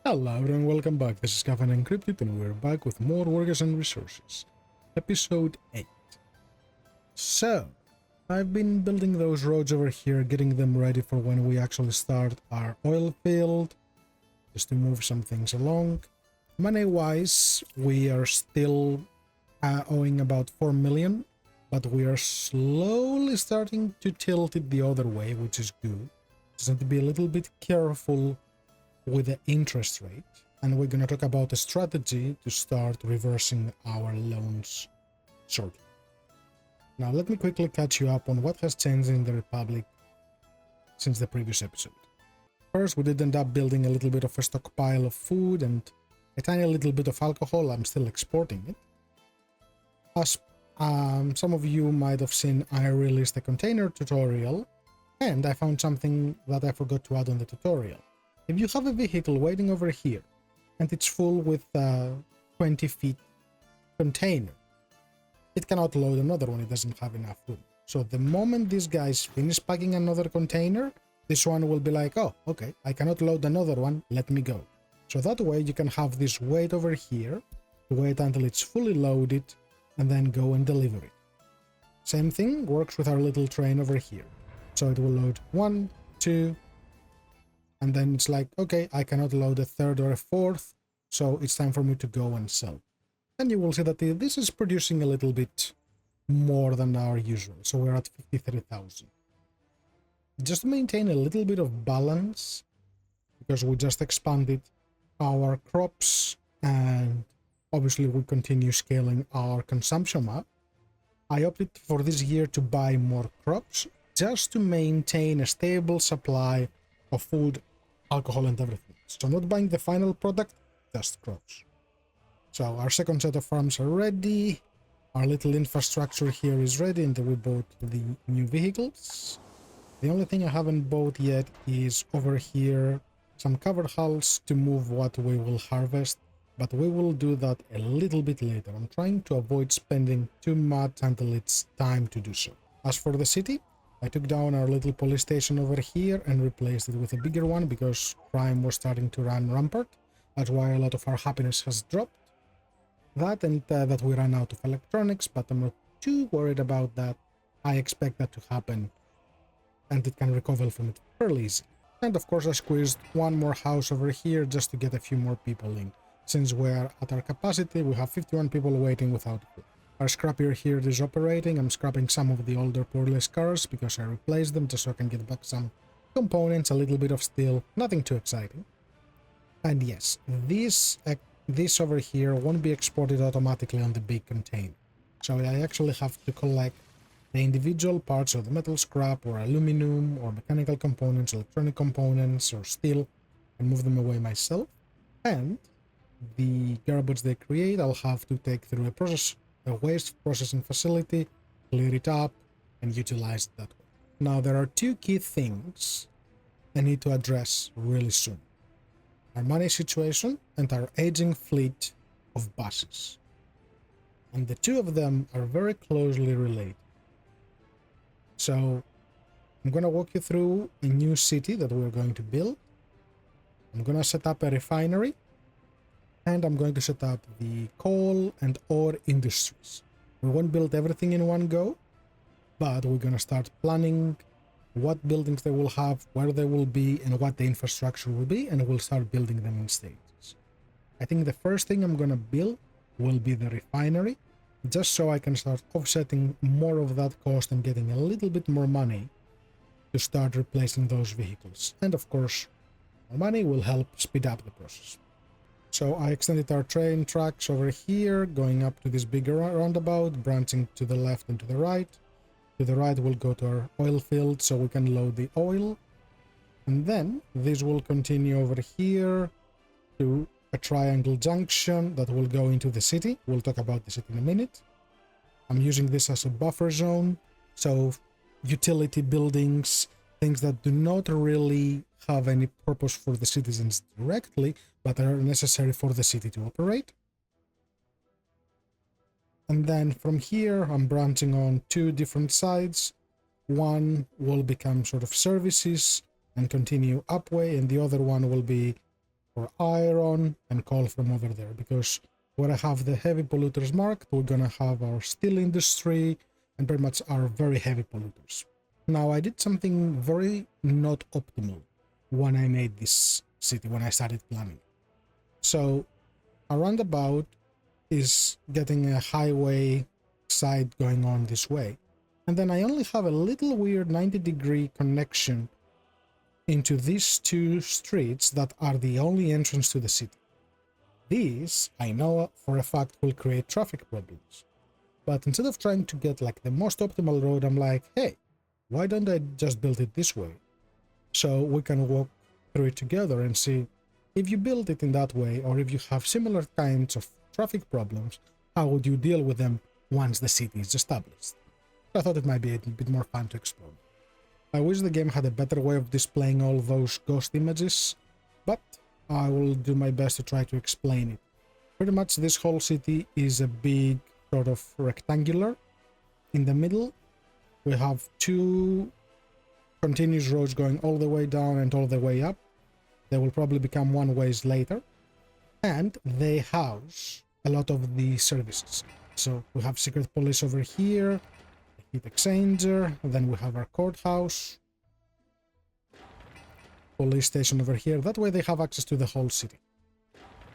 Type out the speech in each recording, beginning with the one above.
Hello everyone, welcome back. This is Caffeine Encrypted and we're back with more Workers and Resources. Episode 8. So, I've been building those roads over here, getting them ready for when we actually start our oil field, just to move some things along. Money-wise, we are still owing about 4 million, but we are slowly starting to tilt it the other way, which is good. Just need to be a little bit careful with the interest rate, and we're going to talk about a strategy to start reversing our loans shortly. Now let me quickly catch you up on what has changed in the Republic since the previous episode. First, we did end up building a little bit of a stockpile of food and a tiny little bit of alcohol. I'm still exporting it. As some of you might have seen, I released a container tutorial, and I found something that I forgot to add on the tutorial. If you have a vehicle waiting over here and it's full with 20 feet container, it cannot load another one, it doesn't have enough room. So the moment these guys finish packing another container, this one will be like, oh, okay, I cannot load another one, let me go. So that way you can have this wait over here, wait until it's fully loaded, and then go and deliver it. Same thing works with our little train over here. So it will load 1, 2, and then it's like, okay, I cannot load a third or a fourth, so it's time for me to go and sell. And you will see that this is producing a little bit more than our usual, so we're at 53,000. Just to maintain a little bit of balance, because we just expanded our crops, and obviously we continue scaling our consumption up, I opted for this year to buy more crops, just to maintain a stable supply of food, alcohol and everything. So not buying the final product, just crops. So our second set of farms are ready, our little infrastructure here is ready, and we bought the new vehicles. The only thing I haven't bought yet is over here some covered hulls to move what we will harvest, but we will do that a little bit later. I'm trying to avoid spending too much until it's time to do so. As for the city, I took down our little police station over here and replaced it with a bigger one because crime was starting to run rampant. That's why a lot of our happiness has dropped. That and that we ran out of electronics, but I'm not too worried about that. I expect that to happen and it can recover from it fairly easily. And of course I squeezed one more house over here just to get a few more people in. Since we're at our capacity, we have 51 people waiting without food. Our scrapper here is operating. I'm scrapping some of the older poreless cars because I replaced them just so I can get back some components, a little bit of steel, nothing too exciting. And yes, this over here won't be exported automatically on the big container. So I actually have to collect the individual parts of the metal scrap or aluminum or mechanical components, electronic components or steel and move them away myself. And the garbage they create, I'll have to take through a waste processing facility, clear it up, and utilize it that way. Now, there are two key things I need to address really soon. Our money situation and our aging fleet of buses. And the two of them are very closely related. So, I'm going to walk you through a new city that we're going to build. I'm going to set up a refinery. And I'm going to set up the coal and ore industries. We won't build everything in one go, but we're going to start planning what buildings they will have, where they will be, and what the infrastructure will be, and we'll start building them in stages. I think the first thing I'm going to build will be the refinery, just so I can start offsetting more of that cost and getting a little bit more money to start replacing those vehicles. And of course, more money will help speed up the process. So I extended our train tracks over here, going up to this bigger roundabout, branching to the left and to the right. To the right we'll go to our oil field so we can load the oil. And then this will continue over here to a triangle junction that will go into the city. We'll talk about the city in a minute. I'm using this as a buffer zone, so utility buildings, things that do not really have any purpose for the citizens directly, but are necessary for the city to operate. And then from here, I'm branching on two different sides. One will become sort of services and continue upway, and the other one will be for iron and coal from over there, because where I have the heavy polluters marked, we're gonna have our steel industry and pretty much our very heavy polluters. Now, I did something very not optimal when I made this city, when I started planning. So, a roundabout is getting a highway side going on this way. And then I only have a little weird 90-degree connection into these two streets that are the only entrance to the city. These, I know for a fact, will create traffic problems. But instead of trying to get like the most optimal road, I'm like, hey, why don't I just build it this way? So we can walk through it together and see if you build it in that way, or if you have similar kinds of traffic problems, how would you deal with them once the city is established? I thought it might be a bit more fun to explore. I wish the game had a better way of displaying all those ghost images, but I will do my best to try to explain it. Pretty much this whole city is a big sort of rectangular. In the middle, we have two continuous roads going all the way down and all the way up. They will probably become one-ways later. And they house a lot of the services. So we have secret police over here, heat exchanger, then we have our courthouse, police station over here. That way they have access to the whole city.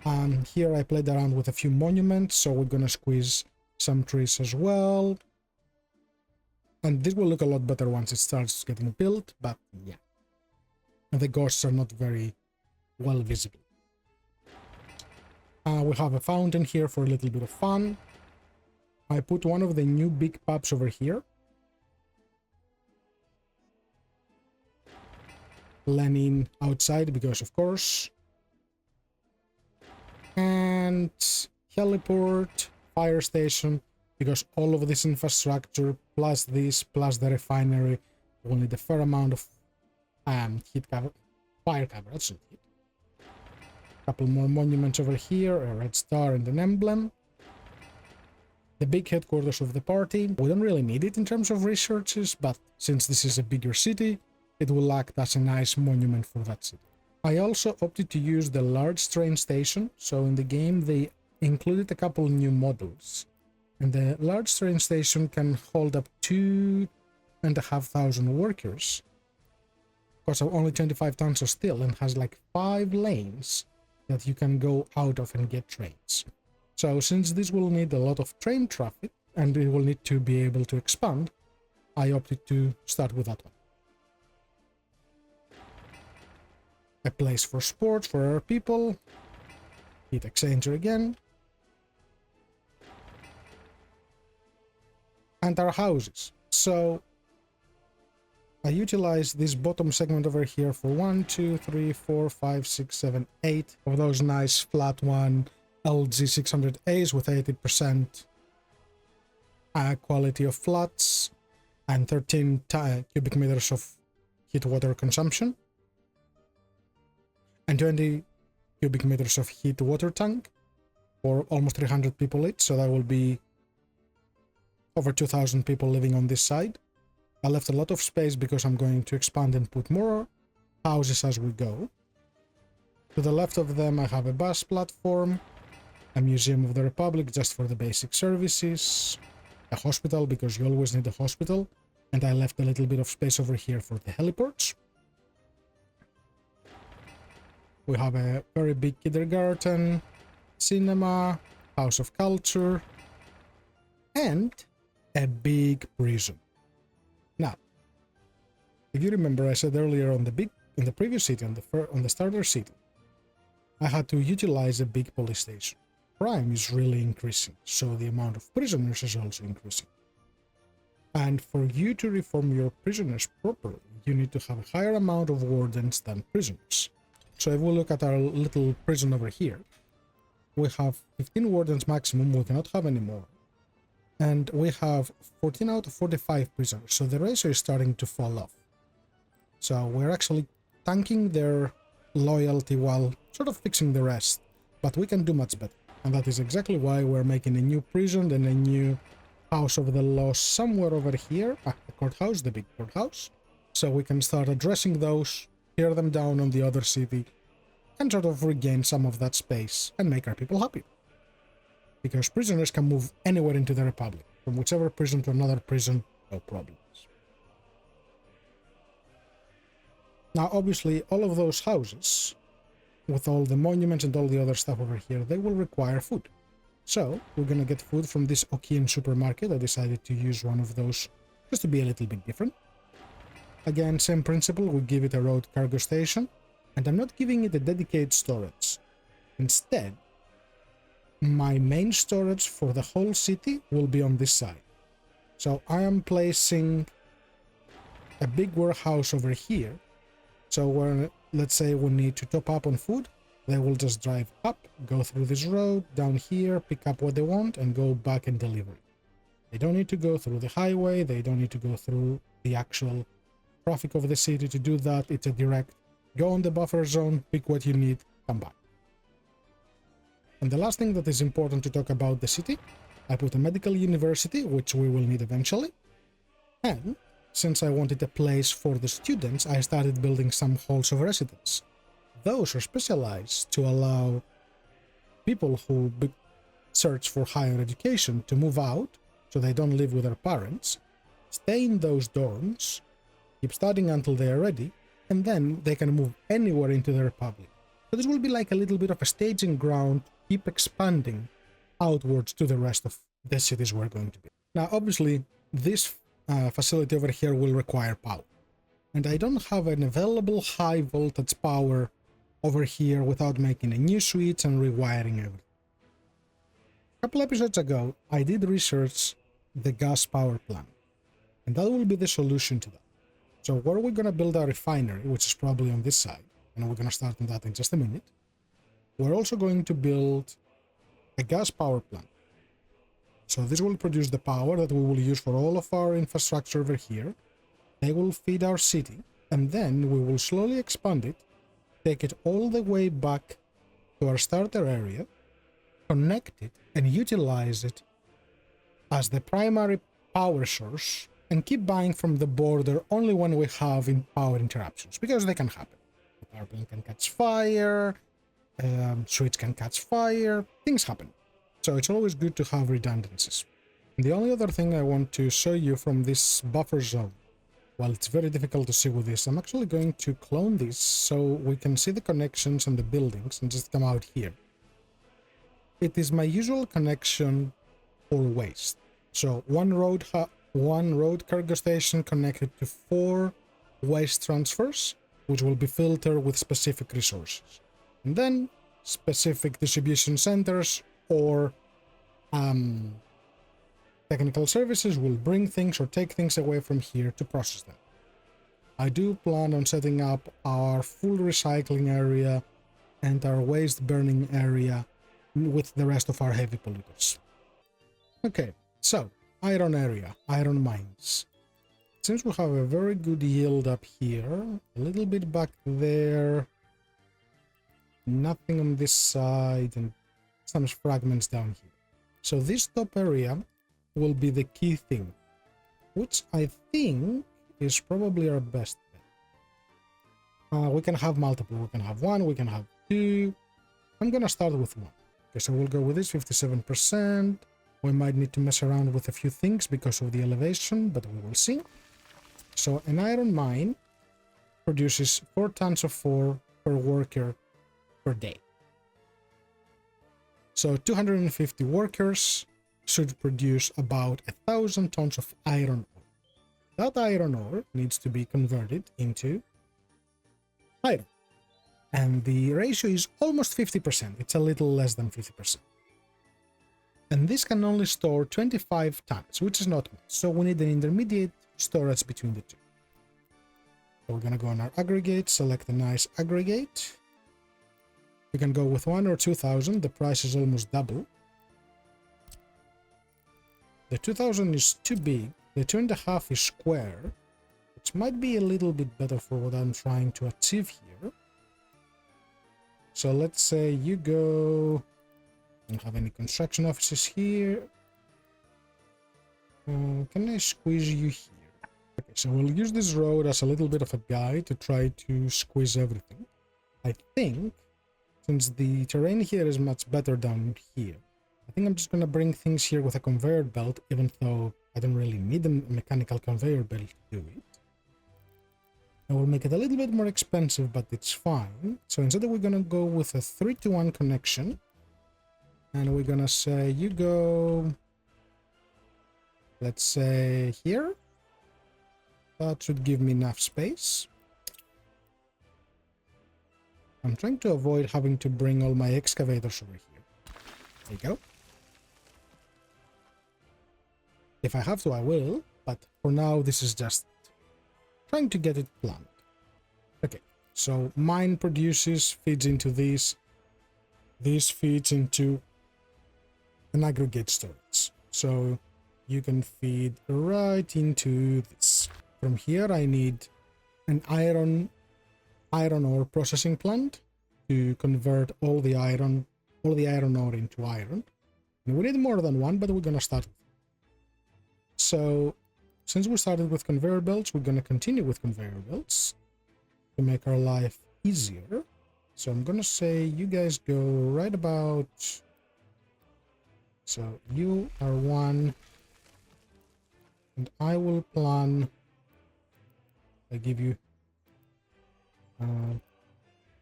And here I played around with a few monuments, so we're gonna squeeze some trees as well. And this will look a lot better once it starts getting built, but yeah. And the ghosts are not very well visible. We have a fountain here for a little bit of fun. I put one of the new big pubs over here. Lenin outside, because of course. And heliport, fire station, because all of this infrastructure, plus this, plus the refinery, will need a fair amount of heat cover, fire cover, that's not heat. Couple more monuments over here, a red star and an emblem. The big headquarters of the party. We don't really need it in terms of resources, but since this is a bigger city, it will act as a nice monument for that city. I also opted to use the large train station, so in the game they included a couple new models. And the large train station can hold up 2,500 workers. Costs only 25 tons of steel and has like 5 lanes that you can go out of and get trains. So since this will need a lot of train traffic and it will need to be able to expand, I opted to start with that one. A place for sports for our people. Heat exchanger again. And our houses. So I utilize this bottom segment over here for 1, 2, 3, 4, 5, 6, 7, 8 of those nice flat one LG600As with 80% quality of flats and 13 cubic meters of heat water consumption and 20 cubic meters of heat water tank for almost 300 people each, so that will be over 2,000 people living on this side. I left a lot of space because I'm going to expand and put more houses as we go. To the left of them I have a bus platform, a Museum of the Republic just for the basic services, a hospital because you always need a hospital, and I left a little bit of space over here for the heliports. We have a very big kindergarten, cinema, house of culture, and a big prison. Now, if you remember, I said earlier in the previous city, on the starter city, I had to utilize a big police station. Crime is really increasing, so the amount of prisoners is also increasing. And for you to reform your prisoners properly, you need to have a higher amount of wardens than prisoners. So if we look at our little prison over here, we have 15 wardens maximum, we cannot have any more. And we have 14 out of 45 prisoners, so the ratio is starting to fall off. So we're actually tanking their loyalty while sort of fixing the rest, but we can do much better. And that is exactly why we're making a new prison and a new house of the law somewhere over here. The courthouse, the big courthouse. So we can start addressing those, tear them down on the other city, and sort of regain some of that space and make our people happy. Because prisoners can move anywhere into the Republic, from whichever prison to another prison, no problems. Now, obviously, all of those houses, with all the monuments and all the other stuff over here, they will require food. So, we're gonna get food from this Okian supermarket. I decided to use one of those just to be a little bit different. Again, same principle, we give it a road cargo station, and I'm not giving it a dedicated storage. Instead, my main storage for the whole city will be on this side. So I am placing a big warehouse over here. So where, let's say we need to top up on food, they will just drive up, go through this road, down here, pick up what they want, and go back and deliver it. They don't need to go through the highway, they don't need to go through the actual traffic of the city to do that. It's a direct, go on the buffer zone, pick what you need, come back. And the last thing that is important to talk about the city, I put a medical university, which we will need eventually. And since I wanted a place for the students, I started building some halls of residence. Those are specialized to allow people who search for higher education to move out, so they don't live with their parents, stay in those dorms, keep studying until they are ready, and then they can move anywhere into the Republic. So this will be like a little bit of a staging ground, keep expanding outwards to the rest of the cities we're going to be. Now, obviously, this facility over here will require power. And I don't have an available high voltage power over here without making a new switch and rewiring everything. A couple episodes ago, I did research the gas power plant, and that will be the solution to that. So where we're going to build our refinery, which is probably on this side, and we're going to start on that in just a minute, we're also going to build a gas power plant. So this will produce the power that we will use for all of our infrastructure over here. They will feed our city, and then we will slowly expand it, take it all the way back to our starter area, connect it, and utilize it as the primary power source, and keep buying from the border only when we have power interruptions, because they can happen. The power plant can catch fire, switch can catch fire, things happen. So it's always good to have redundancies. And the only other thing I want to show you from this buffer zone, while it's very difficult to see with this, I'm actually going to clone this so we can see the connections and the buildings and just come out here. It is my usual connection for waste. So one road cargo station connected to 4 waste transfers, which will be filtered with specific resources. And then specific distribution centers or technical services will bring things or take things away from here to process them. I do plan on setting up our full recycling area and our waste burning area with the rest of our heavy polluters. Okay, so iron area, iron mines. Since we have a very good yield up here, a little bit back there, nothing on this side, and some fragments down here. So this top area will be the key thing, which I think is probably our best bet. We can have multiple, we can have 1, we can have 2. I'm gonna start with 1. Okay, so we'll go with this 57%. We might need to mess around with a few things because of the elevation, but we will see. So an iron mine produces 4 tons of ore per worker per day. So 250 workers should produce about 1,000 tons of iron ore. That iron ore needs to be converted into iron. And the ratio is almost 50%. It's a little less than 50%. And this can only store 25 tons, which is not much. So we need an intermediate storage between the two. So we're going to go on our aggregate, select a nice aggregate. We can go with 1 or 2,000. The price is almost double. The 2,000 is too big. The 2.5 is square, which might be a little bit better for what I'm trying to achieve here. So let's say you go... Don't have any construction offices here. Can I squeeze you here? Okay, so we'll use this road as a little bit of a guide to try to squeeze everything. I think since the terrain here is much better down here, I think I'm just gonna bring things here with a conveyor belt, even though I don't really need a mechanical conveyor belt to do it. I will make it a little bit more expensive, but it's fine. So instead we're gonna go with a 3-to-1 connection, and we're gonna say you go, let's say here. That should give me enough space. I'm trying to avoid having to bring all my excavators over here. There you go. If I have to, I will, but for now, this is just trying to get it planned. Okay, so mine produces, feeds into this feeds into an aggregate storage. So you can feed right into this. From here, I need an iron ore processing plant to convert all the iron ore into iron. And we need more than one, but we're gonna start with. So since we started with conveyor belts, we're gonna continue with conveyor belts to make our life easier. So I'm gonna say you guys go right about. So you are one, and I will plan. I give you.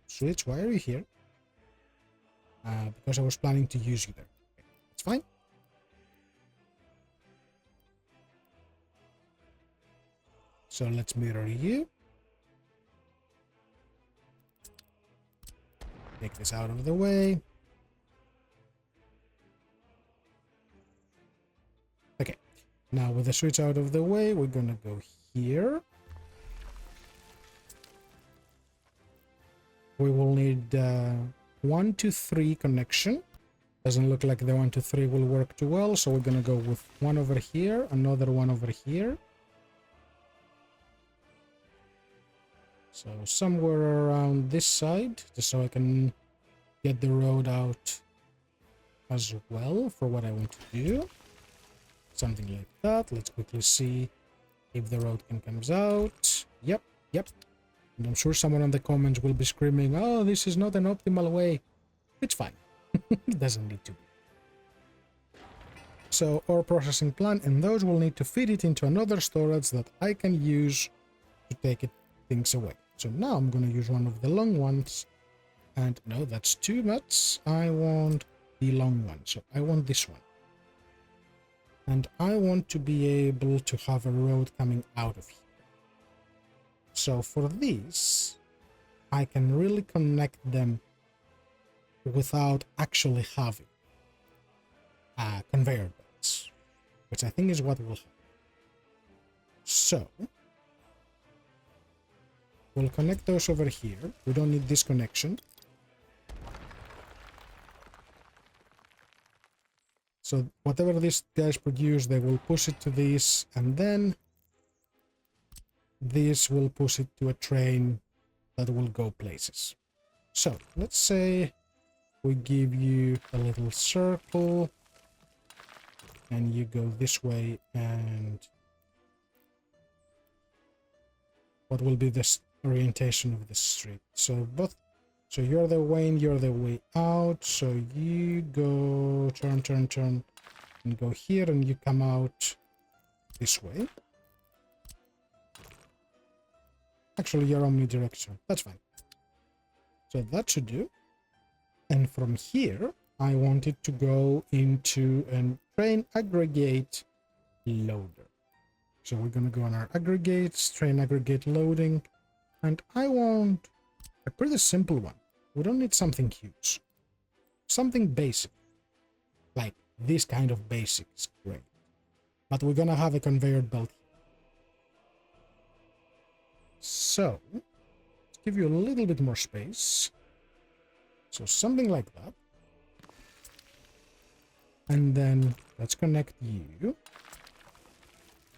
Switch, why are you here? Because I was planning to use you there. Okay, that's fine. So let's mirror you. Take this out of the way. Okay, now with the switch out of the way, we're gonna go here. We will need 1 to 3 connection. Doesn't look like the 1 to 3 will work too well, so we're gonna go with one over here, another one over here. So somewhere around this side, just so I can get the road out as well for what I want to do. Something like that. Let's quickly see if the road comes out. Yep. And I'm sure someone in the comments will be screaming, oh, this is not an optimal way. It's fine. It doesn't need to be. So ore processing plant, and those will need to feed it into another storage that I can use to take things away. So now I'm going to use one of the long ones. And no, that's too much. I want the long one. So I want this one. And I want to be able to have a road coming out of here. So for this, I can really connect them without actually having conveyor belts, which I think is what will happen. So we'll connect those over here. We don't need this connection. So whatever these guys produce, they will push it to this, and then this will push it to a train that will go places. So let's say we give you a little circle and you go this way, and what will be this orientation of the street? So you're the way in, you're the way out, so you go turn and go here, and you come out this way. Actually, you're omnidirectional. That's fine. So that should do. And from here, I want it to go into a train aggregate loader. So we're going to go on our aggregates, train aggregate loading. And I want a pretty simple one. We don't need something huge. Something basic. Like this kind of basic is great. But we're going to have a conveyor belt. So, let's give you a little bit more space. So something like that. And then let's connect you.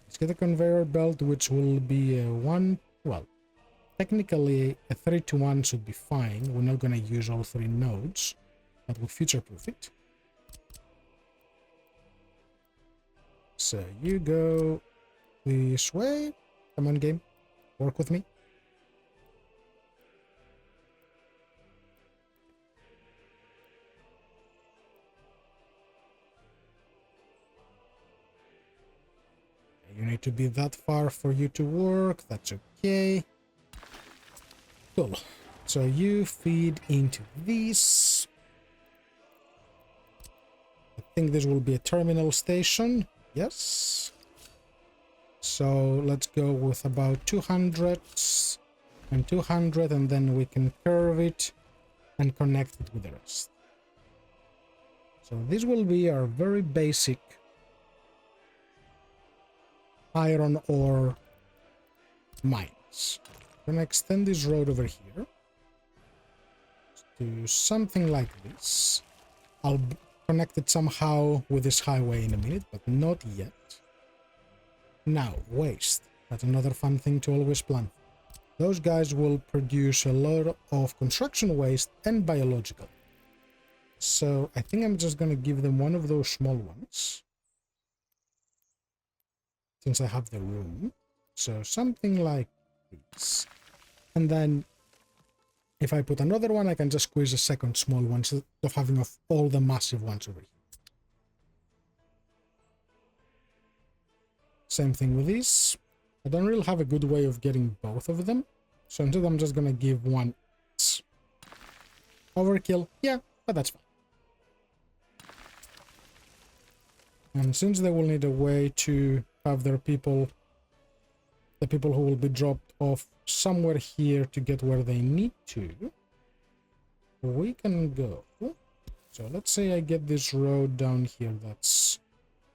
Let's get a conveyor belt, which will be a technically a 3-to-1 should be fine. We're not going to use all 3 nodes, but we'll future-proof it. So you go this way. Come on, game. Work with me. you need to be that far for you to work. That's okay. Cool. So you feed into this. I think this will be a terminal station. Yes. So let's go with about 200 and 200, and then we can curve it and connect it with the rest. So this will be our very basic iron ore mines. I'm gonna extend this road over here to something like this. I'll connect it somehow with this highway in a minute, but not yet. Now, waste. That's another fun thing to always plan for. Those guys will produce a lot of construction waste and biological. So I think I'm just gonna give them one of those small ones, since I have the room. So something like this. And then if I put another one, I can just squeeze a second small one instead of having all the massive ones over here. Same thing with this. I don't really have a good way of getting both of them, so instead I'm just gonna give one. Overkill, yeah, but that's fine. And since they will need a way to have their people, the people who will be dropped off somewhere here to get where they need to, we can go. So let's say I get this road down here, that's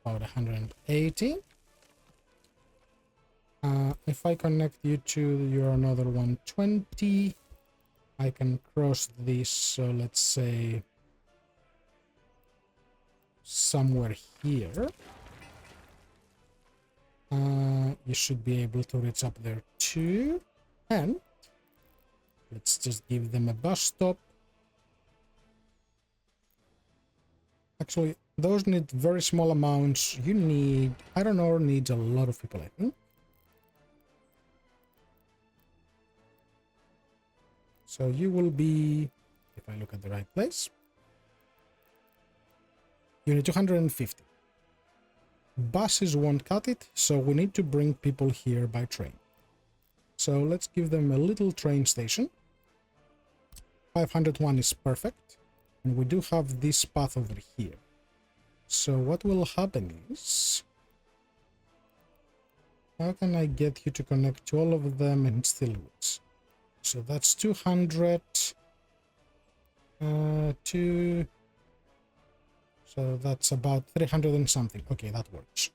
about 180. If I connect you to your another 120, I can cross this, so let's say somewhere here. You should be able to reach up there too. And let's just give them a bus stop. Actually, those need very small amounts. You need, iron ore needs a lot of people, I think. So you will be, if I look at the right place, you need 250. Buses won't cut it, so we need to bring people here by train. So let's give them a little train station. 501 is perfect. And we do have this path over here. So what will happen is, how can I get you to connect to all of them and still works? So that's 200 to, so that's about 300 and something. Okay, that works.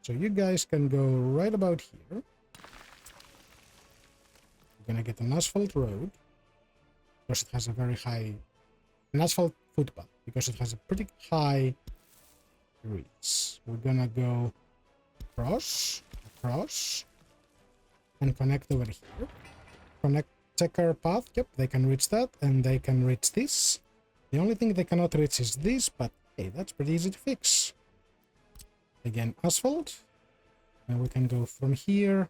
So you guys can go right about here. We're gonna get an asphalt road because it has a very high, an asphalt footpath because it has a pretty high reach. We're gonna go across, and connect over here. Connect. Check our path. Yep, they can reach that, and they can reach this. The only thing they cannot reach is this, but hey, that's pretty easy to fix. Again, asphalt. And we can go from here.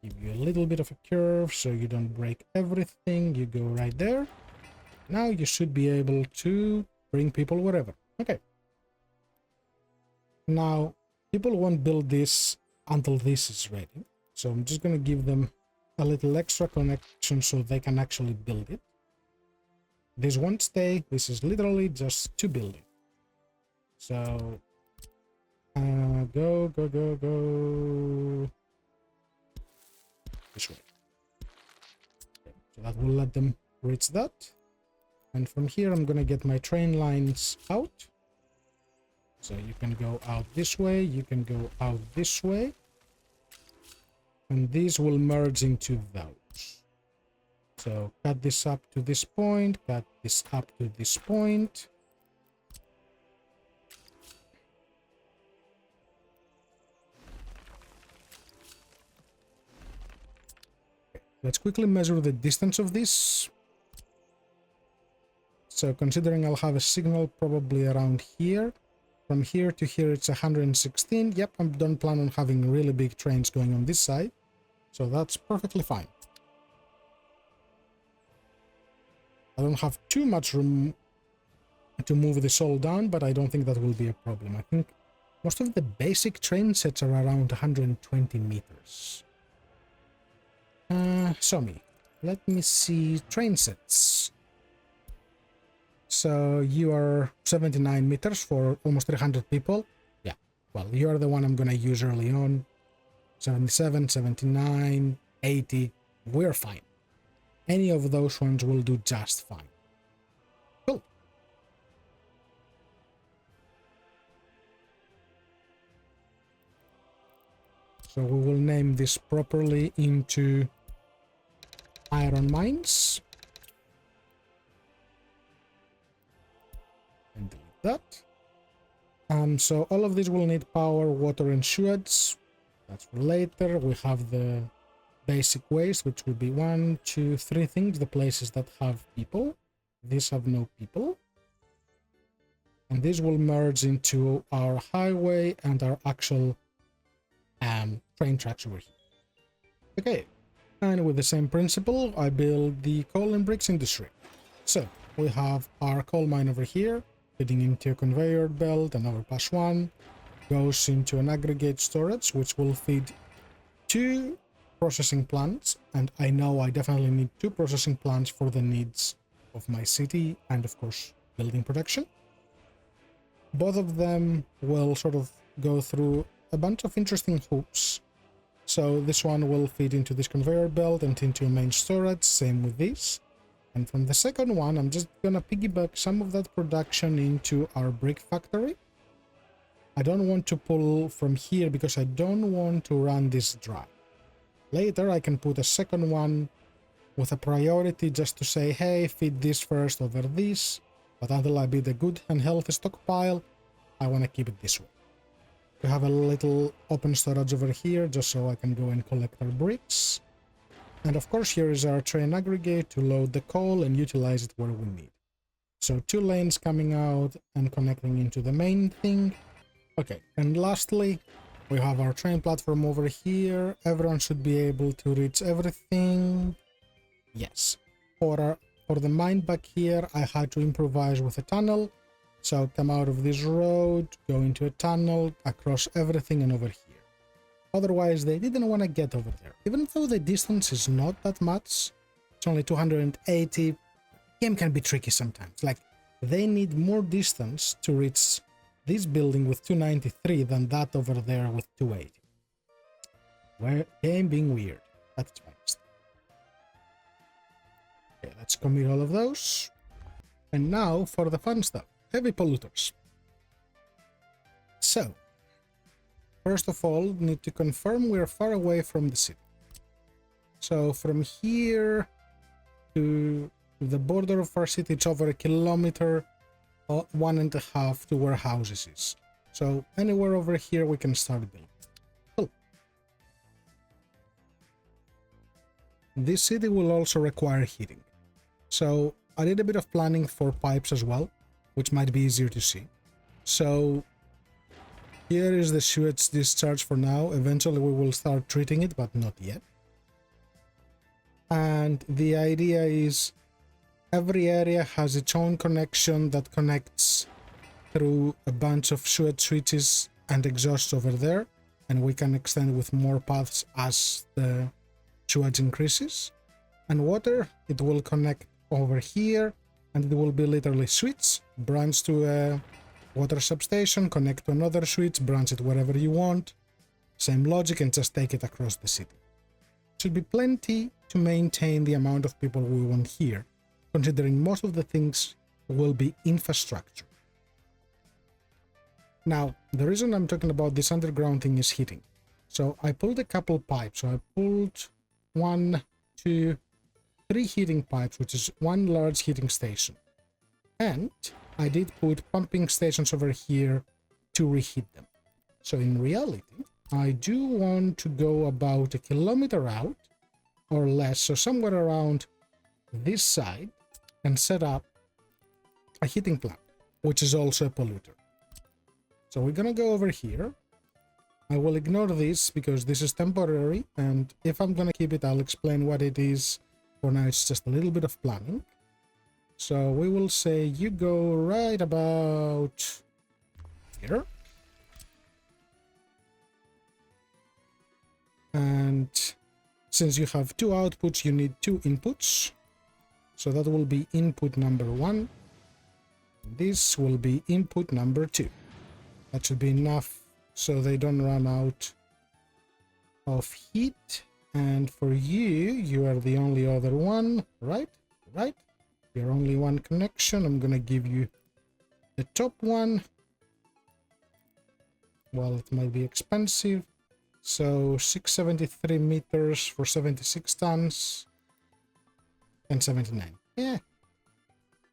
Give you a little bit of a curve so you don't break everything. You go right there. Now you should be able to bring people wherever. Okay. Now, people won't build this until this is ready. So I'm just going to give them a little extra connection so they can actually build it. This won't stay. This is literally just to build it. So go this way. Okay, so that will let them reach that. And from here I'm gonna get my train lines out. So you can go out this way, you can go out this way. And these will merge into those. So cut this up to this point, cut this up to this point. Okay, let's quickly measure the distance of this. So considering I'll have a signal probably around here. From here to here it's 116. Yep, I don't plan on having really big trains going on this side. So that's perfectly fine. I don't have too much room to move this all down, but I don't think that will be a problem. I think Most of the basic train sets are around 120 meters. Somi, let me see train sets. So you are 79 meters for almost 300 people. Yeah, well, you are the one I'm gonna use early on. 77, 79, 80, we're fine. Any of those ones will do just fine. Cool. So we will name this properly into iron mines. And delete that. So all of these will need power, water, and sewage. That's for later. We have the basic waste, which will be 1, 2, 3 things. The places that have people. These have no people. And these will merge into our highway and our actual train tracks over here. Okay. And with the same principle, I build the coal and bricks industry. So we have our coal mine over here, feeding into a conveyor belt, and overpass 1 goes into an aggregate storage, which will feed 2 processing plants. And I know I definitely need 2 processing plants for the needs of my city and, of course, building production. Both of them will sort of go through a bunch of interesting hoops. So this one will feed into this conveyor belt and into a main storage, same with this. And from the second one, I'm just gonna piggyback some of that production into our brick factory. I don't want to pull from here because I don't want to run this dry. Later, I can put a second one with a priority just to say, hey, feed this first over this. But until I build a good and healthy stockpile, I want to keep it this way. We have a little open storage over here just so I can go and collect our bricks. And of course, here is our train aggregate to load the coal and utilize it where we need. So 2 lanes coming out and connecting into the main thing. Okay, and lastly, we have our train platform over here. Everyone should be able to reach everything. Yes. For the mine back here, I had to improvise with a tunnel. So come out of this road, go into a tunnel, across everything and over here. Otherwise, they didn't want to get over there. Even though the distance is not that much, it's only 280, game can be tricky sometimes. Like, they need more distance to reach this building with 293 than that over there with 280. Where game being weird. That's fast. Okay, let's commit all of those. And now for the fun stuff. Heavy polluters. So, first of all, need to confirm we're far away from the city. So from here to the border of our city, it's over 1 kilometer, 1.5 to where houses is. So anywhere over here we can start building. Cool. This city will also require heating. So I did a bit of planning for pipes as well, which might be easier to see. So here is the sewage discharge for now. Eventually we will start treating it, but not yet. And the idea is every area has its own connection that connects through a bunch of sewage switches and exhausts over there, and we can extend with more paths as the sewage increases. And water, it will connect over here, and it will be literally switch, branch to a water substation, connect to another switch, branch it wherever you want. Same logic, and just take it across the city. Should be plenty to maintain the amount of people we want here, considering most of the things will be infrastructure. Now, the reason I'm talking about this underground thing is heating. So I pulled a couple pipes. So I pulled 1, 2, 3 heating pipes, which is 1 large heating station. And I did put pumping stations over here to reheat them. So in reality, I do want to go about 1 kilometer out or less, so somewhere around this side, and set up a heating plant, which is also a polluter. So we're gonna go over here. I will ignore this because this is temporary, and if I'm gonna keep it, I'll explain what it is. For now, it's just a little bit of planning. So we will say you go right about here. And since you have two outputs, you need two inputs. So that will be input number 1. This will be input number 2. That should be enough so they don't run out of heat. And for you, you are the only other one, right? Right? You're only one connection. I'm gonna give you the top one. Well, it might be expensive. So 673 meters for 76 tons and 79. Yeah.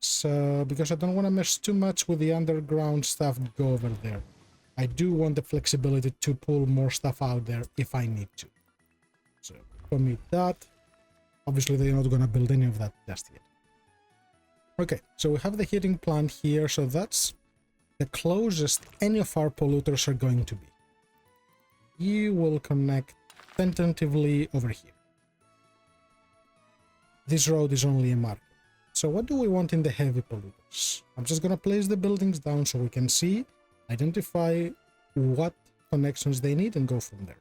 So because I don't want to mess too much with the underground stuff, go over there. I do want the flexibility to pull more stuff out there if I need to. So commit that. Obviously, they're not going to build any of that just yet. Okay, so we have the heating plant here. So that's the closest any of our polluters are going to be. You will connect tentatively over here. This road is only a marker. So what do we want in the heavy polluters? I'm just going to place the buildings down so we can see, identify what connections they need and go from there.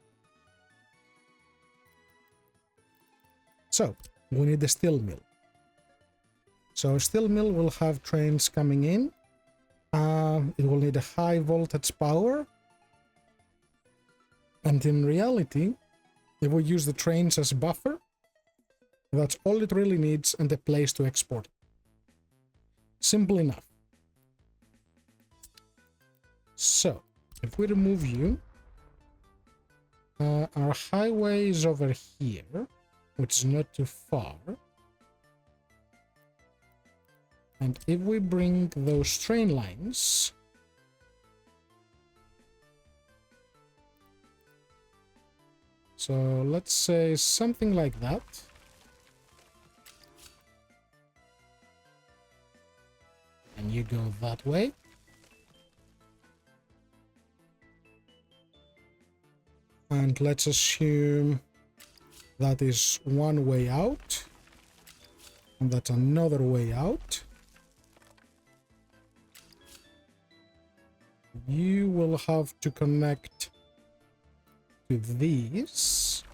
So we need the steel mill. So a steel mill will have trains coming in. It will need a high voltage power. And in reality, if we use the trains as buffer, that's all it really needs and a place to export it. Simple enough. So, if we remove you, our highway is over here, which is not too far. And if we bring those train lines, so let's say something like that. And you go that way. And let's assume that is one way out. And that's another way out. You will have to connect to these.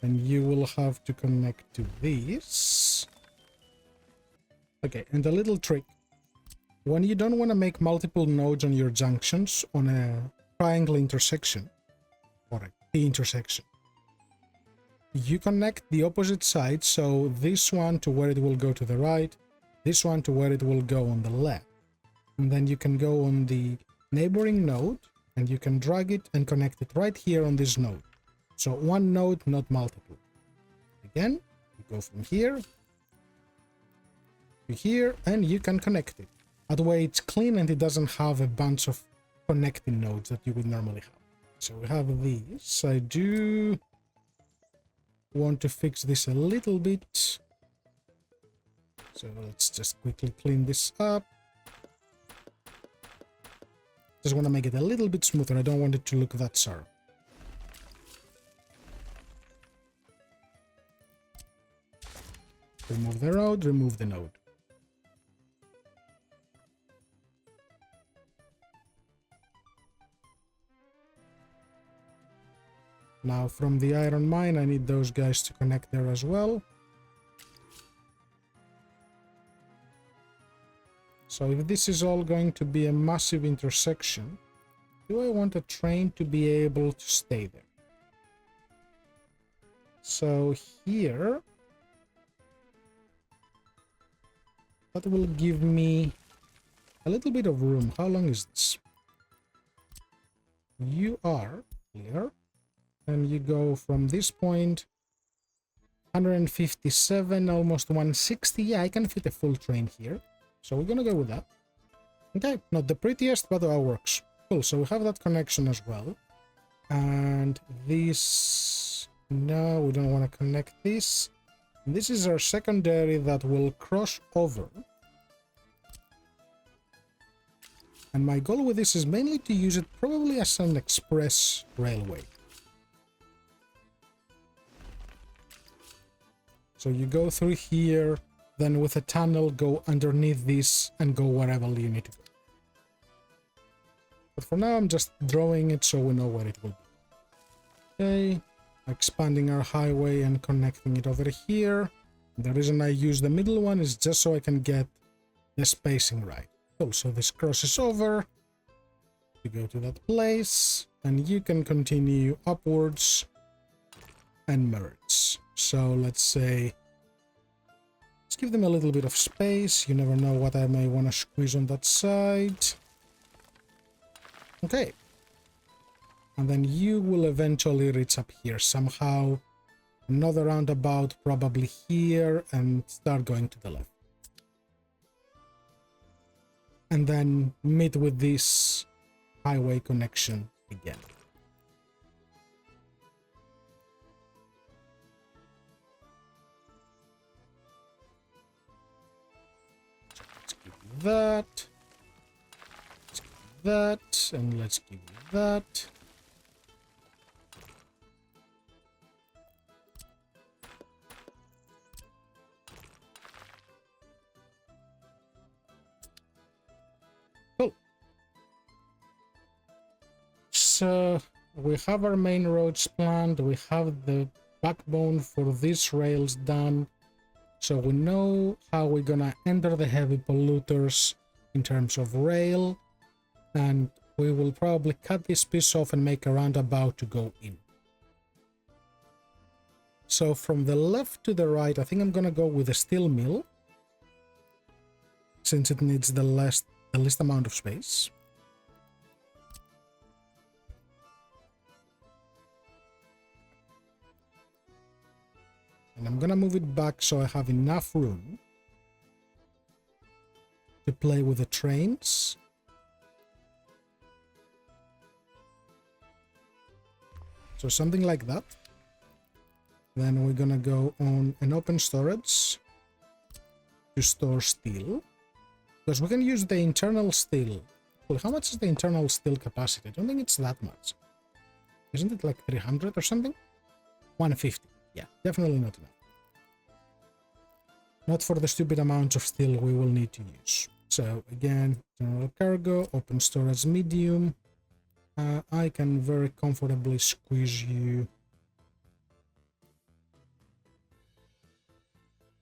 And you will have to connect to these. Okay, and a little trick. When you don't want to make multiple nodes on your junctions on a triangle intersection, or a T-intersection, you connect the opposite sides, so this one to where it will go to the right, this one to where it will go on the left. And then you can go on the neighboring node, and you can drag it and connect it right here on this node. So one node, not multiple. Again, you go from here to here, and you can connect it. That way it's clean and it doesn't have a bunch of connecting nodes that you would normally have. So we have these. I do want to fix this a little bit. So let's just quickly clean this up. Just want to make it a little bit smoother. I don't want it to look that sour. Remove the road, remove the node. Now from the iron mine, I need those guys to connect there as well. So if this is all going to be a massive intersection, do I want a train to be able to stay there? So here, that will give me a little bit of room. How long is this? You are here. And you go from this point, 157, almost 160. Yeah, I can fit a full train here. So we're gonna go with that. Okay, not the prettiest, but that works. Cool, so we have that connection as well. And this... No, we don't want to connect this. This is our secondary that will cross over. And my goal with this is mainly to use it probably as an express railway. So you go through here, then with a tunnel go underneath this and go wherever you need to go. But for now I'm just drawing it so we know where it will be. Okay, expanding our highway and connecting it over here. The reason I use the middle one is just so I can get the spacing right. Cool, so this crosses over. You go to that place, and you can continue upwards and merge. So let's say, let's give them a little bit of space. You never know what I may want to squeeze on that side. Okay. And then you will eventually reach up here somehow. Another roundabout probably here and start going to the left. And then meet with this highway connection again. Let's give you that. Let's give you that. And let's give you that. So we have our main roads planned, we have the backbone for these rails done, so we know how we're gonna enter the heavy polluters in terms of rail, and we will probably cut this piece off and make a roundabout to go in. So from the left to the right, I think I'm gonna go with a steel mill, since it needs the least amount of space. And I'm gonna move it back so I have enough room to play with the trains. So something like that. Then we're gonna go on an open storage to store steel. Because we can use the internal steel. Well, how much is the internal steel capacity? I don't think it's that much. Isn't it like 300 or something? 150. Yeah, definitely not enough. Not for the stupid amounts of steel we will need to use. So again, general cargo, open storage medium. I can very comfortably squeeze you.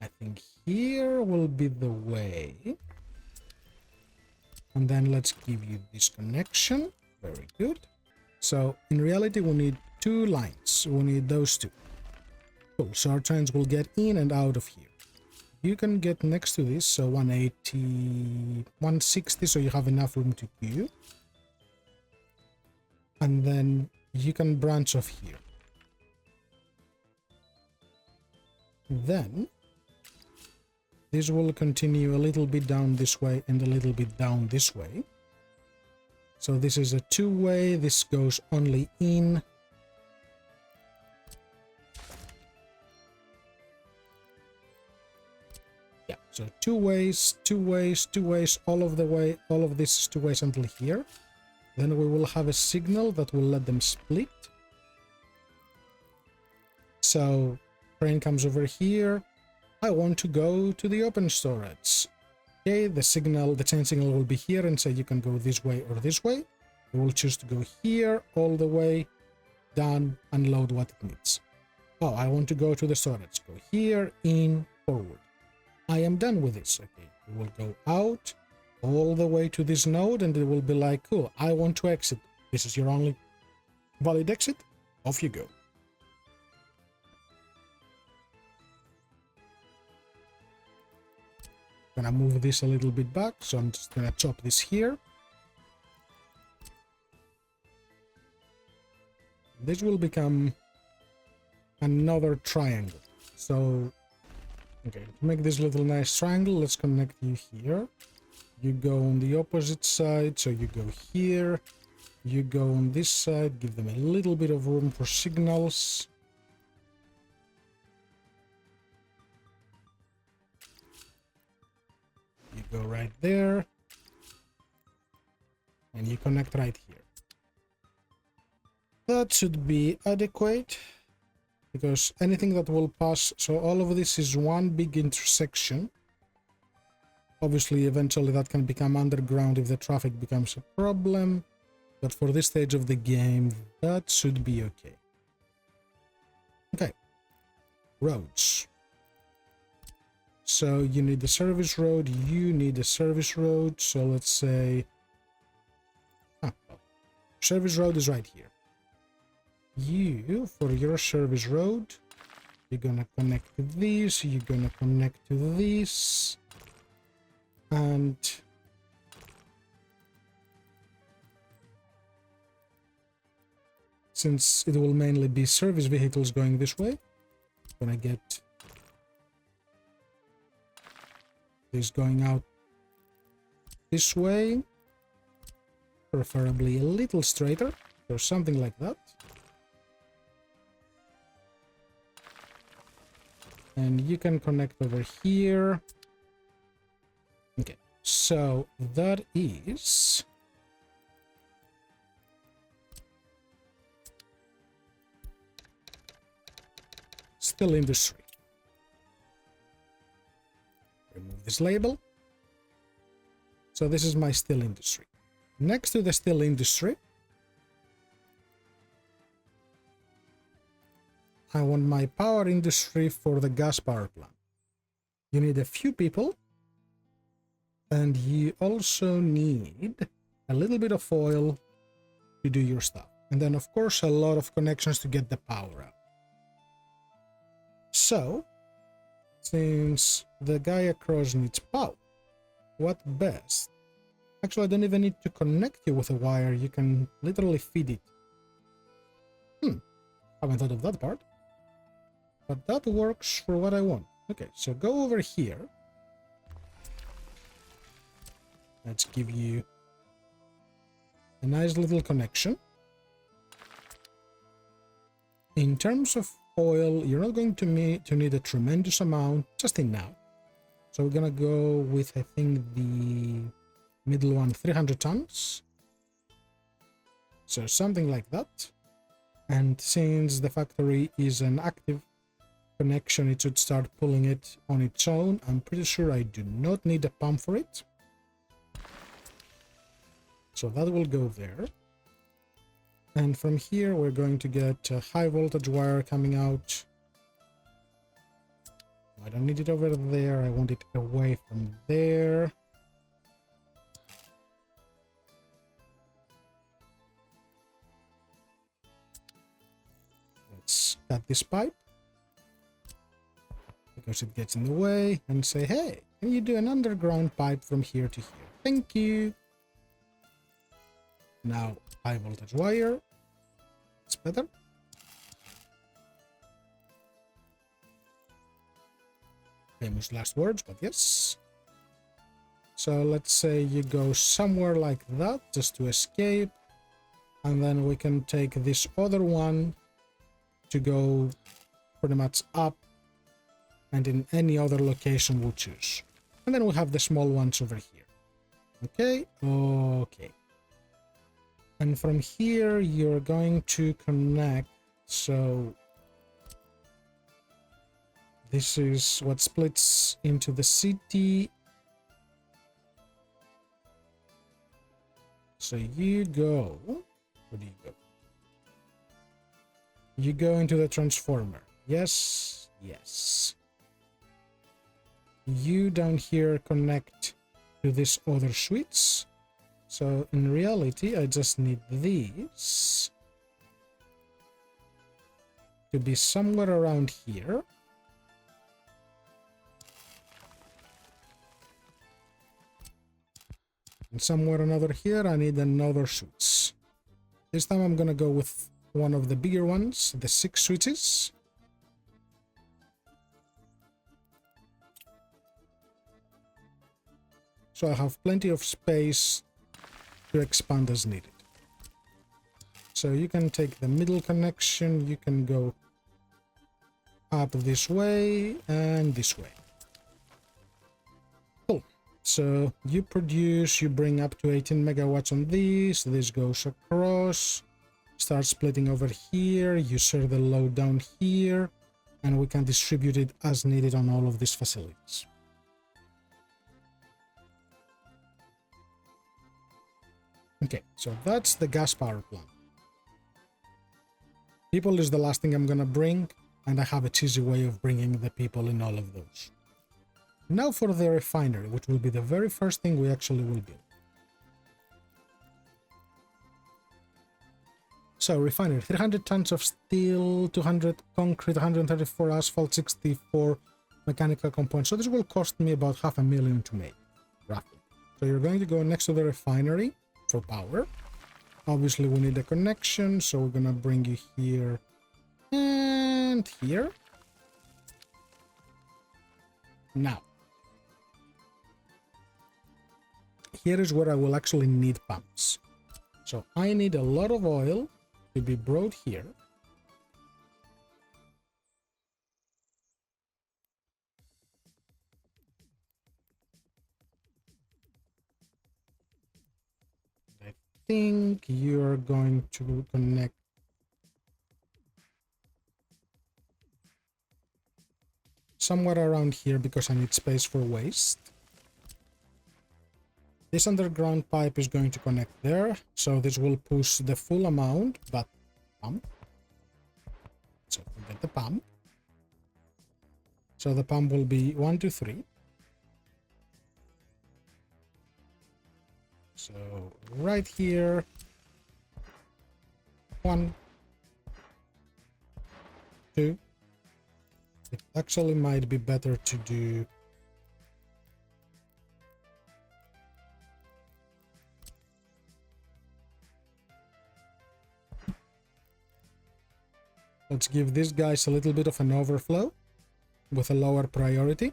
I think here will be the way. And then let's give you this connection. Very good. So in reality, we need two lines. We need those two. Cool, so our trains will get in and out of here. You can get next to this, so 180, 160, so you have enough room to queue. And then you can branch off here. Then this will continue a little bit down this way and a little bit down this way. So this is a two-way, this goes only in. Yeah, so two ways, all of the way, all of this is two ways until here. Then we will have a signal that will let them split. So train comes over here. I want to go to the open storage. Okay, the chain signal will be here and say you can go this way or this way. We will choose to go here all the way, done, unload what it needs. Oh, I want to go to the storage. Go here, in, forward. I am done with this. Okay, we will go out all the way to this node and it will be like, cool, I want to exit. This is your only valid exit. Off you go. Gonna move this a little bit back, so I'm just gonna chop this here. This will become another triangle. So, okay, to make this little nice triangle, let's connect you here. You go on the opposite side, so you go here. You go on this side, give them a little bit of room for signals. You go right there. And you connect right here. That should be adequate. Because anything that will pass, so all of this is one big intersection. Obviously, eventually that can become underground if the traffic becomes a problem. But for this stage of the game, that should be okay. roads. So you need the service road, you need a service road. So let's say, service road is right here. You, for your service road, you're gonna connect to this, you're gonna connect to this, and since it will mainly be service vehicles going this way, I'm gonna get this going out this way, preferably a little straighter or something like that. And you can connect over here. Okay, so that is steel industry. Remove this label. So this is my steel industry. Next to the steel industry, I want my power industry for the gas power plant. You need a few people, and you also need a little bit of oil to do your stuff. And then, of course, a lot of connections to get the power out. So, since the guy across needs power, what best? Actually, I don't even need to connect you with a wire. You can literally feed it. Haven't thought of that part. But that works for what I want. Okay, so go over here. Let's give you a nice little connection. In terms of oil, you're not going to need a tremendous amount, just enough. So we're gonna go with, I think, the middle one, 300 tons. So something like that. And since the factory is an active connection, it should start pulling it on its own. I'm pretty sure I do not need a pump for it. So that will go there. And from here, we're going to get a high voltage wire coming out. I don't need it over there. I want it away from there. Let's cut this pipe, because it gets in the way, and say, hey, can you do an underground pipe from here to here? Thank you. Now, high voltage wire. It's better. Famous last words, but yes. So let's say you go somewhere like that, just to escape. And then we can take this other one to go pretty much up, and in any other location we'll choose. And then we have the small ones over here. Okay, okay. And from here you're going to connect, so this is what splits into the city. So you go, where do you go? You go into the transformer. Yes, yes. You down here connect to this other switch. So in reality, I just need these to be somewhere around here. And somewhere another here, I need another switch. This time I'm gonna go with one of the bigger ones, the 6 switches. So I have plenty of space to expand as needed. So you can take the middle connection, you can go up this way and this way. Cool. So you produce, you bring up to 18 megawatts on this goes across, start splitting over here, you share the load down here, and we can distribute it as needed on all of these facilities. Okay, so that's the gas power plant. People is the last thing I'm gonna bring. and I have a cheesy way of bringing the people in all of those. Now for the refinery, which will be the very first thing we actually will build. So refinery, 300 tons of steel, 200 concrete, 134 asphalt, 64 mechanical components. So this will cost me about $500,000 to make, roughly. So you're going to go next to the refinery for power. Obviously we need a connection, so we're gonna bring you here and here. Now, here is where I will actually need pumps. So I need a lot of oil to be brought here. I think you're going to connect somewhere around here because I need space for waste. This underground pipe is going to connect there, so this will push the full amount, but pump. So we get the pump. So the pump will be 1, 2, 3. So right here, 1, 2. It actually might be better to do let's give these guys a little bit of an overflow with a lower priority.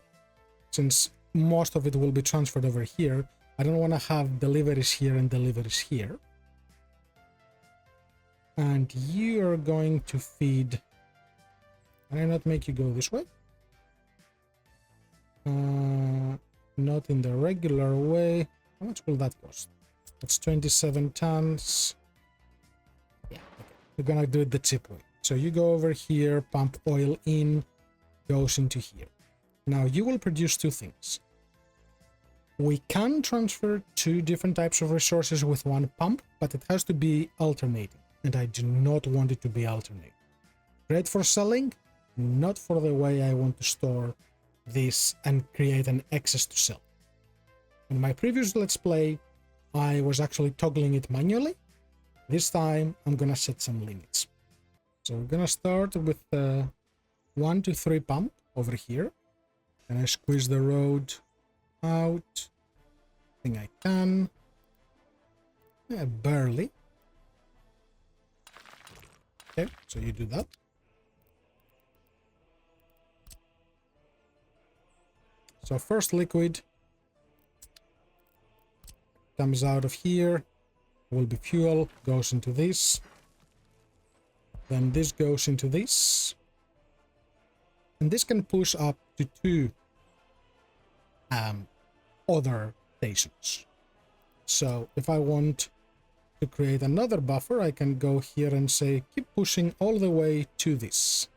Since most of it will be transferred over here, I don't want to have deliveries here and deliveries here. And you are going to feed... Can I not make you go this way? Not in the regular way. How much will that cost? That's 27 tons. Yeah, okay. We're gonna do it the cheap way. So you go over here, pump oil in, goes into here. Now you will produce two things. We can transfer two different types of resources with one pump, but it has to be alternating, and I do not want it to be alternating. Great for selling, not for the way I want to store this and create an excess to sell. In my previous Let's Play, I was actually toggling it manually. This time, I'm gonna set some limits. So we're gonna start with 1 to 3 pump over here. And I squeeze the road out. I think I can. Yeah, barely. Okay, so you do that. So first liquid comes out of here, will be fuel, goes into this. Then this goes into this. And this can push up to 2 other stations. So if I want to create another buffer, I can go here and say, keep pushing all the way to this,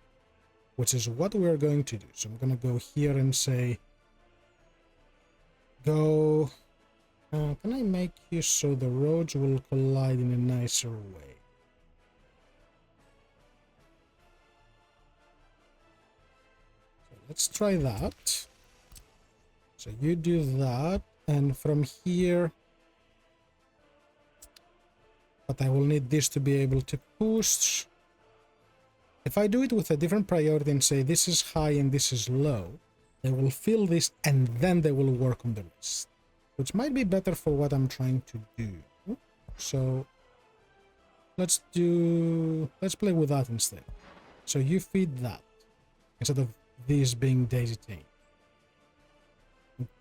which is what we're going to do. So I'm going to go here and say, go, can I make you so the roads will collide in a nicer way? So let's try that. So you do that, and from here, but I will need this to be able to push. If I do it with a different priority and say this is high and this is low, they will fill this and then they will work on the rest, which might be better for what I'm trying to do. So let's play with that instead. So you feed that instead of these being daisy chained.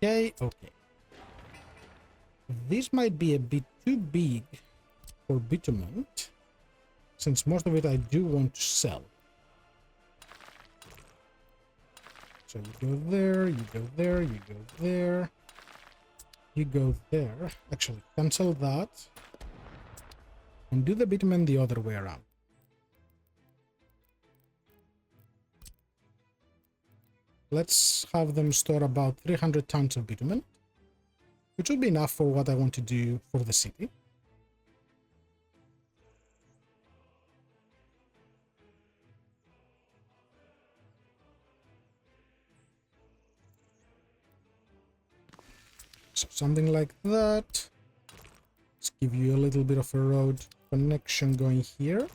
Okay, okay. This might be a bit too big for bitumen, since most of it I do want to sell. So you go there, you go there, you go there, you go there. Actually, cancel that and do the bitumen the other way around. Let's have them store about 300 tons of bitumen, which will be enough for what I want to do for the city. So something like that. Let's give you a little bit of a road connection going here.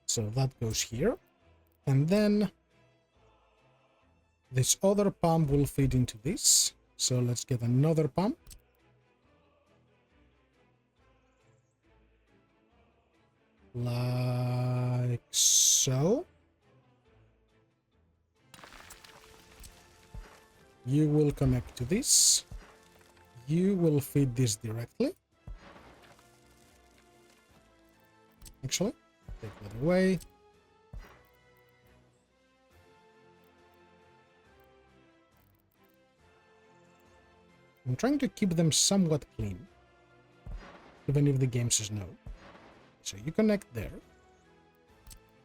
So that goes here. And then this other pump will feed into this. So let's get another pump. Like so. You will connect to this. You will feed this directly. Actually, take that away. I'm trying to keep them somewhat clean, even if the game says no. So you connect there.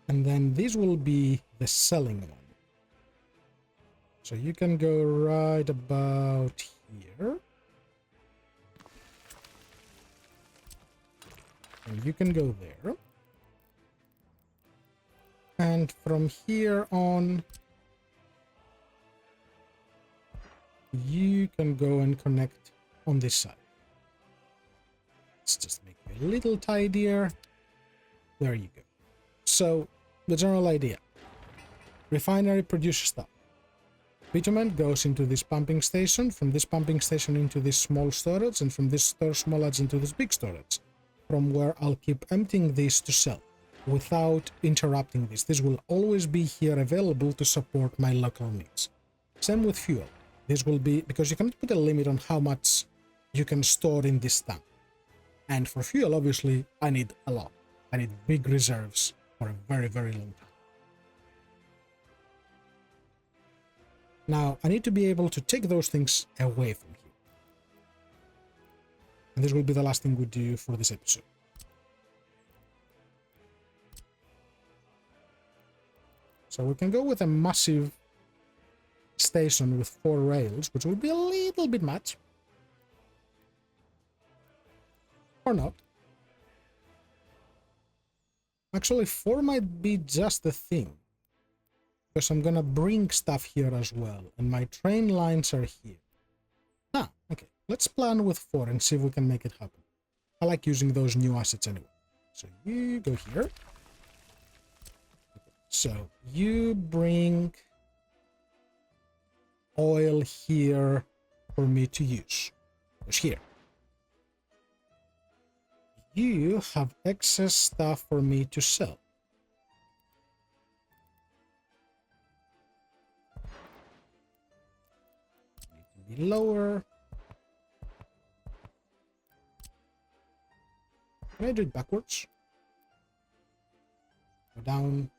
And then this will be the selling one. So you can go right about here. And you can go there. And from here on, you can go and connect on this side. Let's just make it a little tidier. There you go. So, the general idea. Refinery produces stuff. Bitumen goes into this pumping station, from this pumping station into this small storage, and from this small storage into this big storage, from where I'll keep emptying this to sell, without interrupting this. This will always be here available to support my local needs. Same with fuel. This will be, because you cannot put a limit on how much you can store in this tank. And for fuel, obviously, I need a lot. I need big reserves for a very, very long time. Now, I need to be able to take those things away from here. And this will be the last thing we do for this episode. So we can go with a massive station with 4 rails, which will be a little bit much. Or not. Actually, 4 might be just the thing. Because I'm gonna bring stuff here as well, and my train lines are here. Ah, okay. Let's plan with 4 and see if we can make it happen. I like using those new assets anyway. So you go here. Okay. So you bring oil here for me to use. Goes here. You have excess stuff for me to sell. Need to be lower. Can I do it backwards? Go down.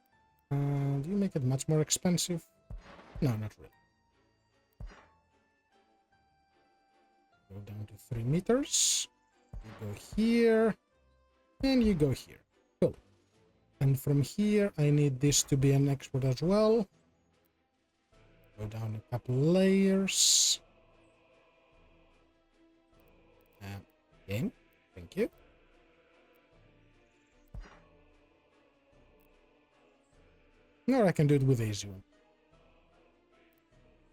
Do you make it much more expensive? No, not really. Go down to 3 meters. You go here. And you go here. Cool. And from here, I need this to be an export as well. Go down a couple layers. Game. Thank you. Or I can do it with the easy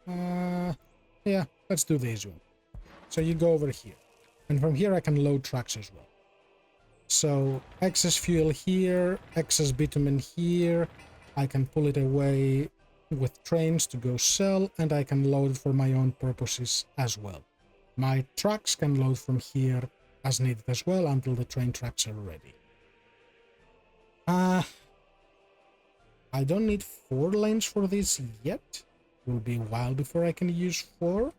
one. Yeah, let's do the easy one. So you go over here. And from here I can load trucks as well. So excess fuel here, excess bitumen here. I can pull it away with trains to go sell, and I can load for my own purposes as well. My trucks can load from here as needed as well until the train tracks are ready. I don't need 4 lanes for this yet. It will be a while before I can use 4.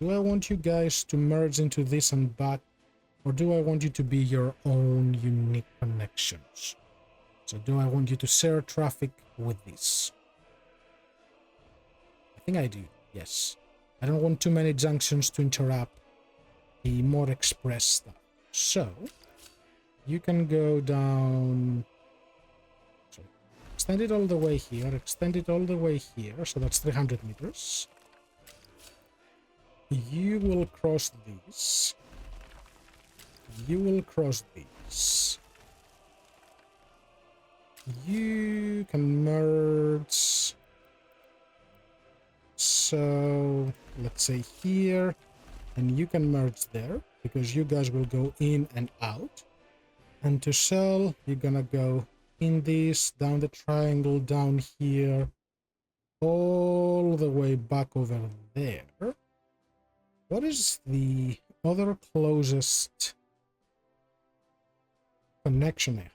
Do I want you guys to merge into this and back, or do I want you to be your own unique connections? So do I want you to share traffic with this? I think I do, yes. I don't want too many junctions to interrupt the more express stuff. So, you can go down... So, extend it all the way here, extend it all the way here, so that's 300 meters. You will cross these. You will cross these. you can merge. So let's say here, and you can merge there because you guys will go in and out. And to sell, you're gonna go in this, down the triangle, down here, all the way back over there. What is the other closest connection I have?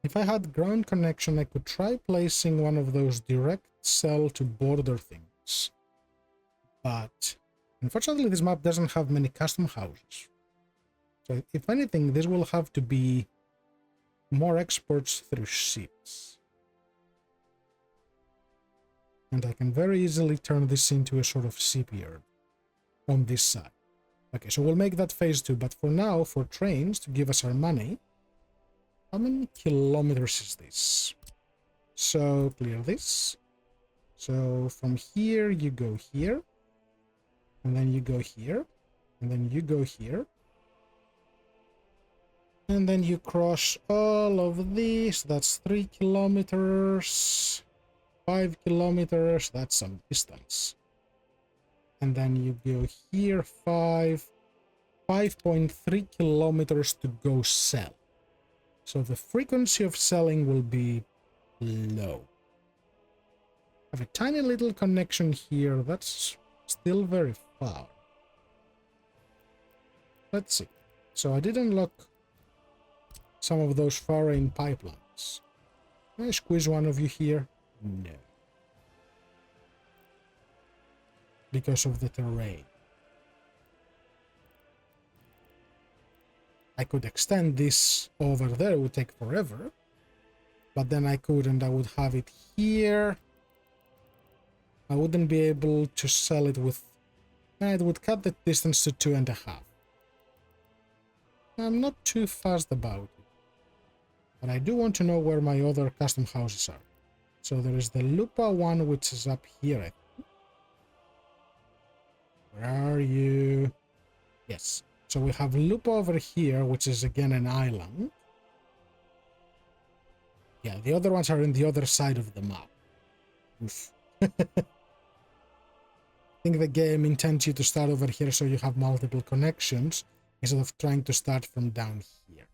If I had ground connection, I could try placing one of those direct sell to border things. But unfortunately, this map doesn't have many custom houses. So if anything, this will have to be more exports through ships. And I can very easily turn this into a sort of shipyard on this side. Okay, so we'll make that phase 2, but for now, for trains to give us our money, how many kilometers is this? So clear this. So from here, you go here, and then you go here, and then you go here. And then you cross all of these, that's 3 kilometers, 5 kilometers, that's some distance. And then you go here, 5.3 kilometers to go sell. So the frequency of selling will be low. I have a tiny little connection here, that's still very far. Let's see. So I did unlock some of those foreign pipelines. Can I squeeze one of you here? No. Because of the terrain. I could extend this over there, it would take forever. But then I couldn't, I would have it here. I wouldn't be able to sell it with... It would cut the distance to 2.5. I'm not too fast about it. But I do want to know where my other custom houses are. So there is the Lupa one, which is up here, I think. Where are you? Yes. So we have Lupa over here, which is again an island. Yeah, the other ones are in the other side of the map. Oof. I think the game intends you to start over here so you have multiple connections instead of trying to start from down here.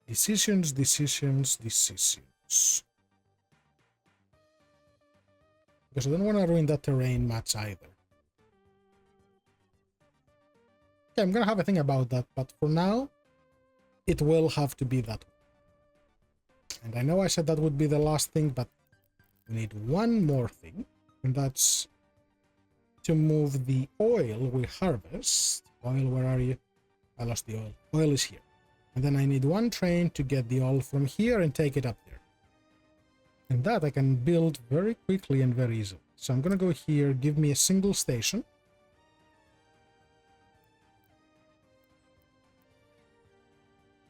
Decisions. Because I don't want to ruin that terrain much either. Okay, I'm gonna have a think about that, but for now, it will have to be that way. And I know I said that would be the last thing, but we need one more thing, and that's to move the oil we harvest. Oil, where are you? I lost the oil. Oil is here. And then I need one train to get the oil from here and take it up there. And that I can build very quickly and very easily. So I'm gonna go here, give me a single station.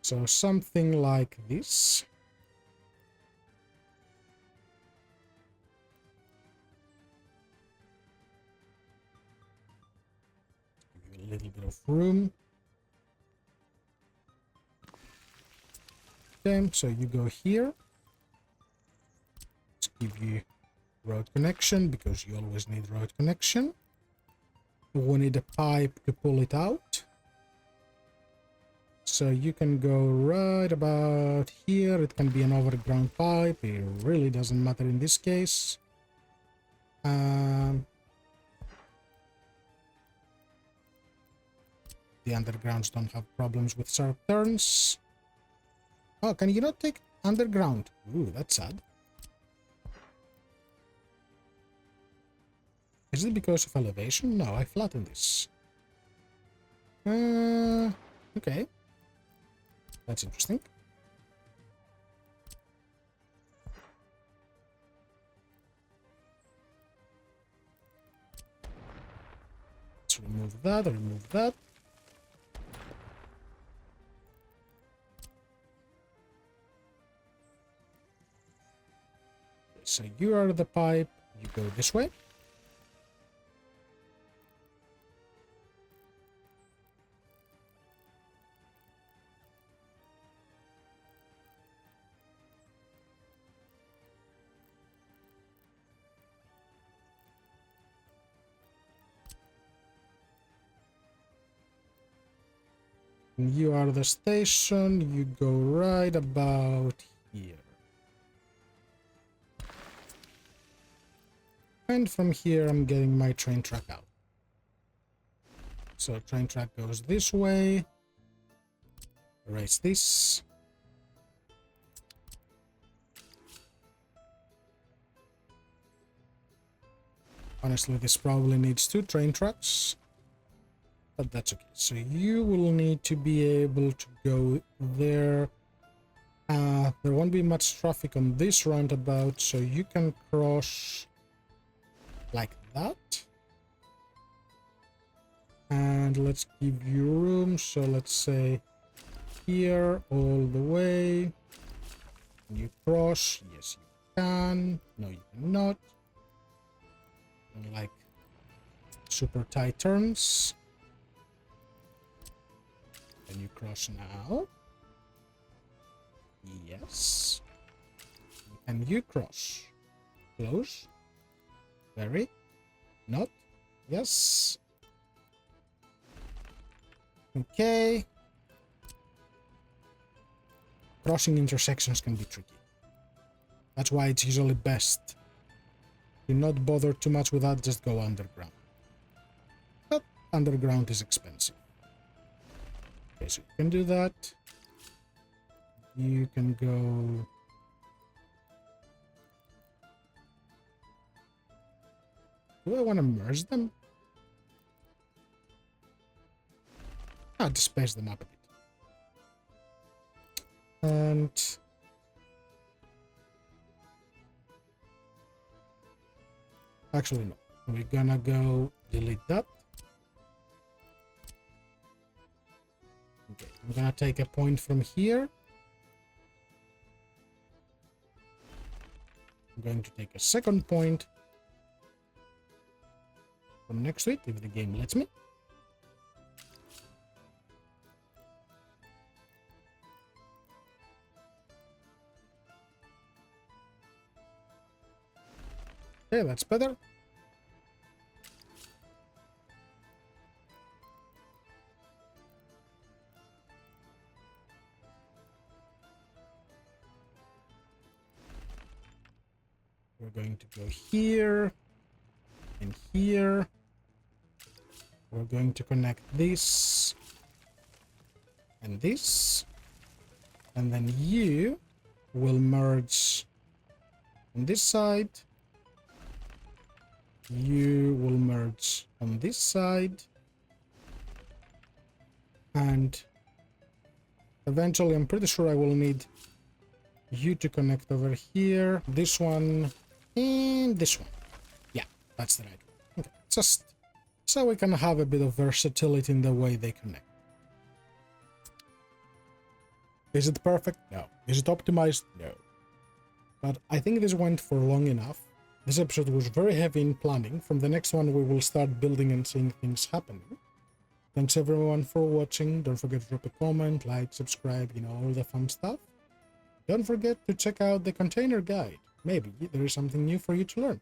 So something like this. Give you a little bit of room. Okay, so you go here. Let's give you road connection because you always need road connection. We need a pipe to pull it out. So you can go right about here. It can be an overground pipe. It really doesn't matter in this case. The undergrounds don't have problems with sharp turns. Oh, can you not take underground? Ooh, that's sad. Is it because of elevation? No, I flattened this. Okay. That's interesting. Let's remove that, remove that. So you are the pipe, you go this way. And you are the station, you go right about here. And from here, I'm getting my train track out. So train track goes this way. Erase this. Honestly, this probably needs 2 train tracks. But that's okay. So you will need to be able to go there. There won't be much traffic on this roundabout, so you can cross like that. And let's give you room. So let's say here all the way. You cross. Yes, you can. No, you cannot. Like super tight turns. Can you cross now? Yes. Can you cross? Close. Very. Not. Yes. Okay. Crossing intersections can be tricky. That's why it's usually best. Do not bother too much with that, just go underground. But underground is expensive. Okay, so you can do that. You can go... Do I want to merge them? Ah, just space them up a bit. And... Actually, no. We're gonna go delete that. Okay, I'm gonna take a point from here. I'm going to take a second point from next to it, if the game lets me. Okay, that's better. We're going to go here and here. We're going to connect this and this. And then you will merge on this side. You will merge on this side. And eventually, I'm pretty sure I will need you to connect over here. This one and this one. Yeah, that's the right one. Okay, just so we can have a bit of versatility in the way they connect. Is it perfect? No. Is it optimized? No. But I think this went for long enough. This episode was very heavy in planning. From the next one, we will start building and seeing things happening. Thanks everyone for watching. Don't forget to drop a comment, like, subscribe, all the fun stuff. Don't forget to check out the container guide. Maybe there is something new for you to learn.